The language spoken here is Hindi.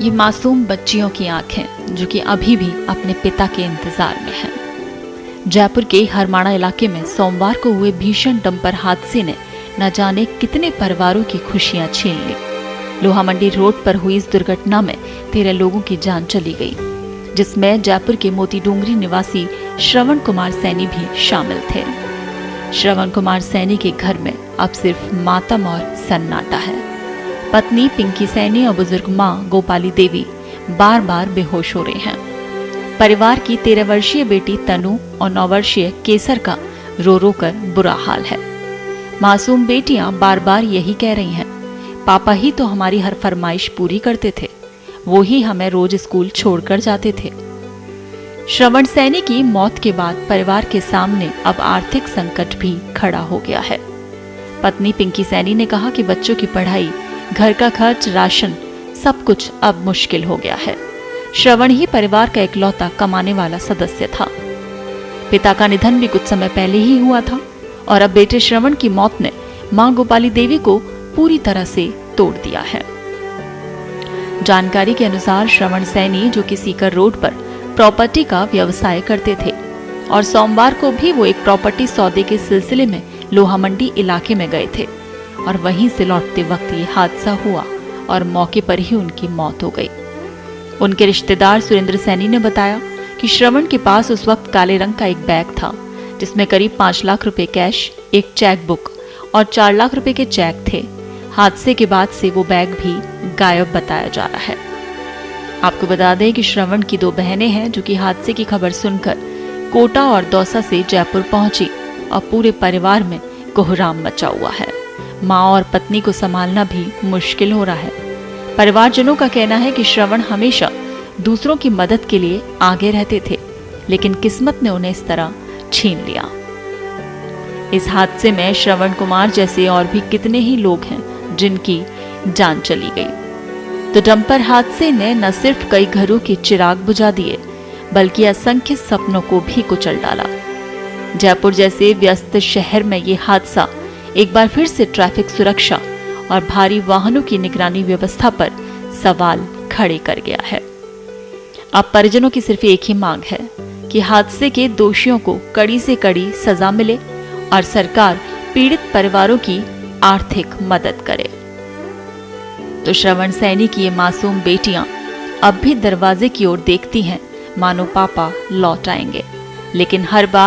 ये मासूम बच्चियों की आंखें जो कि अभी भी अपने पिता के इंतजार में हैं। जयपुर के हरमाणा इलाके में सोमवार को हुए भीषण डंपर हादसे ने न जाने कितने परिवारों की खुशियां छीन ली। लोहा मंडी रोड पर हुई इस दुर्घटना में 13 लोगों की जान चली गई, जिसमें जयपुर के मोती डोंगरी निवासी श्रवण कुमार सैनी भी शामिल थे। श्रवण कुमार सैनी के घर में अब सिर्फ मातम और सन्नाटा है। पत्नी पिंकी सैनी और बुजुर्ग मां गोपाली देवी बार बार बेहोश हो रहे हैं। परिवार की 13 वर्षीय बेटी तनु और 9 वर्षीय केसर का रो रो कर बुरा हाल है। मासूम बेटियां बार बार यही कह रही हैं, पापा ही तो हमारी हर फरमाइश पूरी करते थे, वो ही हमें रोज स्कूल छोड़कर जाते थे। श्रवण सैनी की मौत के बाद परिवार के सामने अब आर्थिक संकट भी खड़ा हो गया है। पत्नी पिंकी सैनी ने कहा कि बच्चों की पढ़ाई, घर का खर्च, राशन सब कुछ अब मुश्किल हो गया है। श्रवण ही परिवार का इकलौता कमाने वाला सदस्य था। पिता का निधन भी कुछ समय पहले ही हुआ था और अब बेटे श्रवण की मौत ने मां गोपाली देवी को पूरी तरह से तोड़ दिया है। जानकारी के अनुसार श्रवण सैनी जो कि सीकर रोड पर प्रॉपर्टी का व्यवसाय करते थे और सोमवार को भी वो एक प्रॉपर्टी सौदे के सिलसिले में लोहा मंडी इलाके में गए थे और वहीं से लौटते वक्त ये हादसा हुआ और मौके पर ही उनकी मौत हो गई। उनके रिश्तेदार सुरेंद्र सैनी ने बताया कि श्रवण के पास उस वक्त काले रंग का एक बैग था जिसमें करीब 5 लाख रुपए कैश, एक चेक बुक और 4 लाख रुपए के चेक थे। हादसे के बाद से वो बैग भी गायब बताया जा रहा है। आपको बता दें कि श्रवण की 2 बहनें हैं जो कि हादसे की खबर सुनकर कोटा और दौसा से जयपुर पहुंची और पूरे परिवार में कोहराम मचा हुआ है। मां और पत्नी को संभालना भी मुश्किल हो रहा है। परिवारजनों का कहना है कि श्रवण हमेशा दूसरों की मदद के लिए आगे रहते थे, लेकिन किस्मत ने उन्हें इस तरह छीन लिया। इस हादसे में श्रवण कुमार जैसे और भी कितने ही लोग हैं जिनकी जान चली गई। तो डंपर हादसे ने न सिर्फ कई घरों के चिराग बुझा दिए, बल्कि असंख्य सपनों को भी कुचल डाला। जयपुर जैसे व्यस्त शहर में ये हादसा एक बार फिर से ट्रैफिक सुरक्षा और भारी वाहनों की निगरानी व्यवस्था पर सवाल खड़े कर गया है। अब परिजनों की सिर्फ एक ही मांग है कि हादसे के दोषियों को कड़ी से कड़ी सजा मिले और सरकार पीड़ित परिवारों की आर्थिक मदद करे। तो श्रवण सैनी की ये मासूम बेटियां अब भी दरवाजे की ओर देखती हैं, मानो पापा लौट आएंगे, लेकिन हर बार